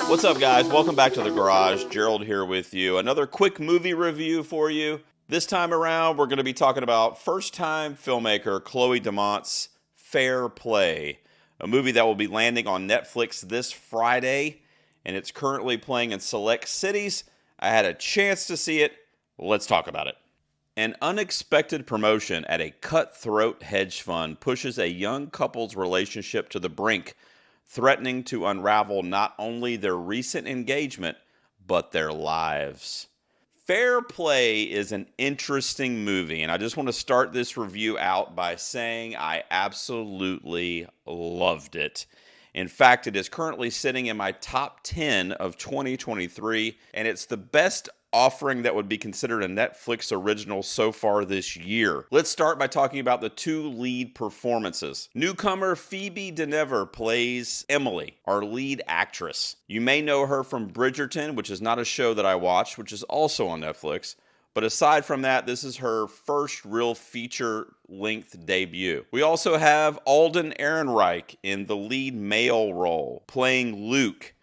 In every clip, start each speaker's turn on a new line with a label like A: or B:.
A: What's up, guys? Welcome back to the garage. Gerald here with you. Another quick movie review for you. This time around, we're going to be talking about first-time filmmaker Chloe DeMont's Fair Play, a movie that will be landing on Netflix this Friday, and it's currently playing in select cities. I had a chance to see it. Let's talk about it. An unexpected promotion at a cutthroat hedge fund pushes a young couple's relationship to the brink, threatening to unravel not only their recent engagement, but their lives. Fair Play is an interesting movie, and I just want to start this review out by saying I absolutely loved it. In fact, it is currently sitting in my top 10 of 2023, and it's the best offering that would be considered a Netflix original so far this year. Let's start by talking about the two lead performances. Newcomer Phoebe Denever plays Emily, our lead actress. You may know her from Bridgerton, which is not a show that I watched, which is also on Netflix. But aside from that, this is her first real feature-length debut. We also have Alden Ehrenreich in the lead male role, playing Luke.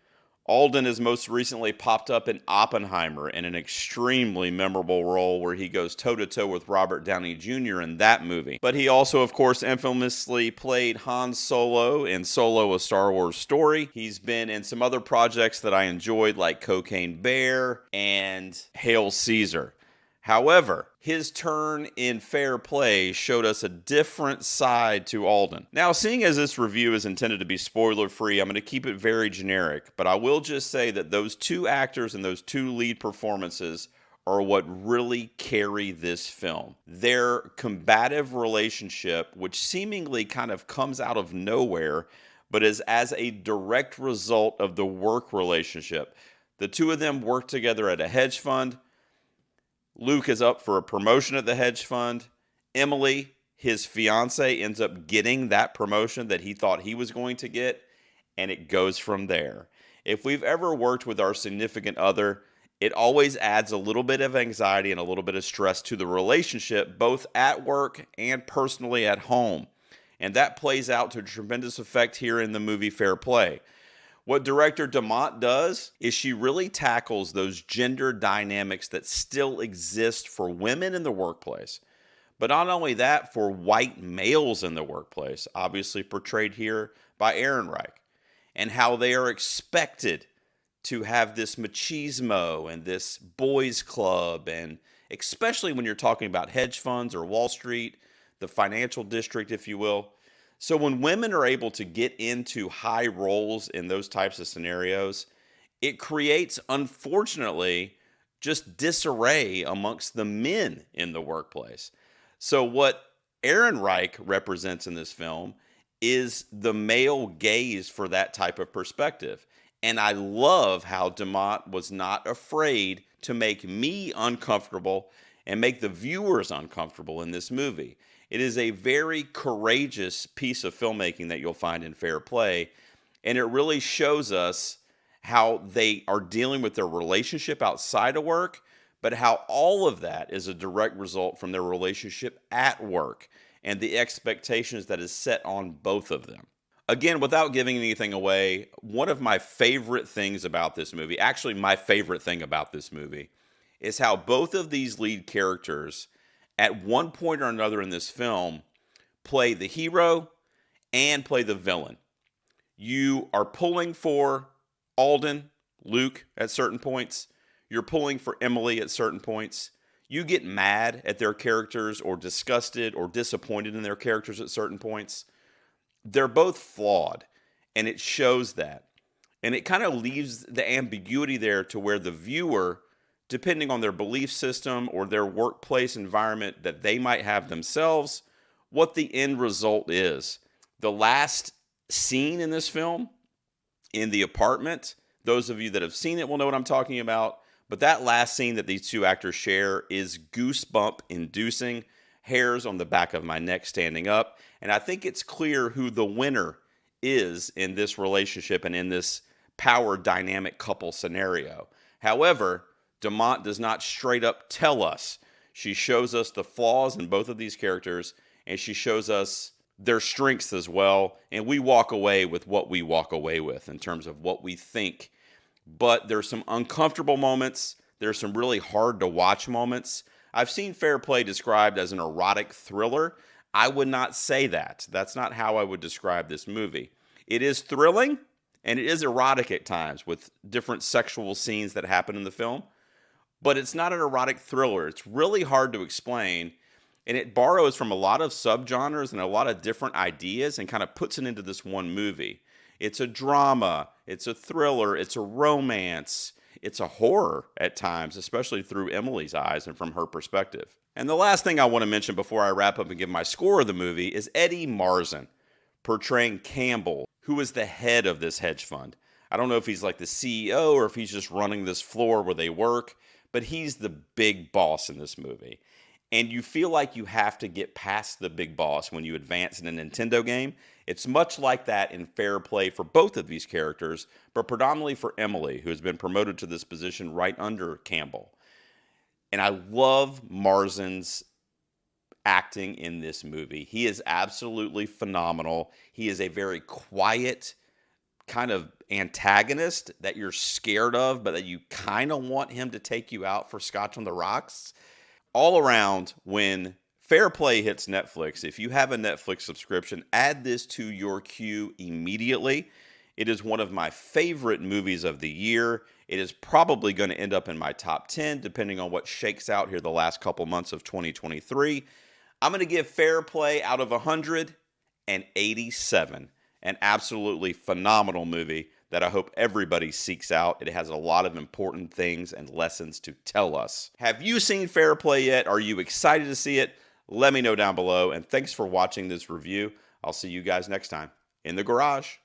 A: Alden has most recently popped up in Oppenheimer in an extremely memorable role where he goes toe-to-toe with Robert Downey Jr. in that movie. But he also, of course, infamously played Han Solo in Solo: A Star Wars Story. He's been in some other projects that I enjoyed, like Cocaine Bear and Hail Caesar. However, his turn in Fair Play showed us a different side to Alden. Now, seeing as this review is intended to be spoiler-free, I'm going to keep it very generic, but I will just say that those two actors and those two lead performances are what really carry this film. Their combative relationship, which seemingly kind of comes out of nowhere, but is as a direct result of the work relationship. The two of them work together at a hedge fund. Luke is up for a promotion at the hedge fund. Emily, his fiance, ends up getting that promotion that he thought he was going to get, and it goes from there. If we've ever worked with our significant other, it always adds a little bit of anxiety and a little bit of stress to the relationship, both at work and personally at home. And that plays out to tremendous effect here in the movie Fair Play. What director DeMont does is she really tackles those gender dynamics that still exist for women in the workplace. But not only that, for white males in the workplace, obviously portrayed here by Ehrenreich, and how they are expected to have this machismo and this boys club, and especially when you're talking about hedge funds or Wall Street, the financial district, if you will. So when women are able to get into high roles in those types of scenarios, it creates, unfortunately, just disarray amongst the men in the workplace. So what Ehrenreich represents in this film is the male gaze for that type of perspective. And I love how DeMont was not afraid to make me uncomfortable and make the viewers uncomfortable in this movie. It is a very courageous piece of filmmaking that you'll find in Fair Play, and it really shows us how they are dealing with their relationship outside of work, but how all of that is a direct result from their relationship at work and the expectations that is set on both of them. Again, without giving anything away, one of my favorite things about this movie, actually my favorite thing about this movie, is how both of these lead characters at one point or another in this film play the hero and play the villain. You are pulling for Alden, Luke at certain points. You're pulling for Emily at certain points. You get mad at their characters or disgusted or disappointed in their characters at certain points. They're both flawed, and it shows that. And it kind of leaves the ambiguity there to where the viewer, depending on their belief system or their workplace environment that they might have themselves, what the end result is. The last scene in this film, in the apartment, those of you that have seen it will know what I'm talking about, but that last scene that these two actors share is goosebump inducing, hairs on the back of my neck standing up, and I think it's clear who the winner is in this relationship and in this power dynamic couple scenario. However, DeMont does not straight up tell us. She shows us the flaws in both of these characters, and she shows us their strengths as well, and we walk away with what we walk away with in terms of what we think but there's some uncomfortable moments. There's some really hard to watch moments. I've seen Fair Play described as an erotic thriller. I would not say that. That's not how I would describe this movie. It is thrilling and it is erotic at times with different sexual scenes that happen in the film, but it's not an erotic thriller. It's really hard to explain, and it borrows from a lot of subgenres and a lot of different ideas and kind of puts it into this one movie. It's a drama, it's a thriller, it's a romance, it's a horror at times, especially through Emily's eyes and from her perspective. And the last thing I want to mention before I wrap up and give my score of the movie is Eddie Marsan portraying Campbell, who is the head of this hedge fund. I don't know if he's like the CEO or if he's just running this floor where they work, but he's the big boss in this movie. And you feel like you have to get past the big boss when you advance in a Nintendo game. It's much like that in Fair Play for both of these characters, but predominantly for Emily, who has been promoted to this position right under Campbell. And I love Marsan's acting in this movie. He is absolutely phenomenal. He is a very quiet kind of antagonist that you're scared of, but that you kind of want him to take you out for Scotch on the Rocks. All around, when Fair Play hits Netflix, if you have a Netflix subscription, add this to your queue immediately. It is one of my favorite movies of the year. It is probably going to end up in my top 10, depending on what shakes out here the last couple months of 2023. I'm going to give Fair Play out of 100 an 87. An absolutely phenomenal movie that I hope everybody seeks out. It has a lot of important things and lessons to tell us. Have you seen Fair Play yet? Are you excited to see it? Let me know down below. And thanks for watching this review. I'll see you guys next time in the garage.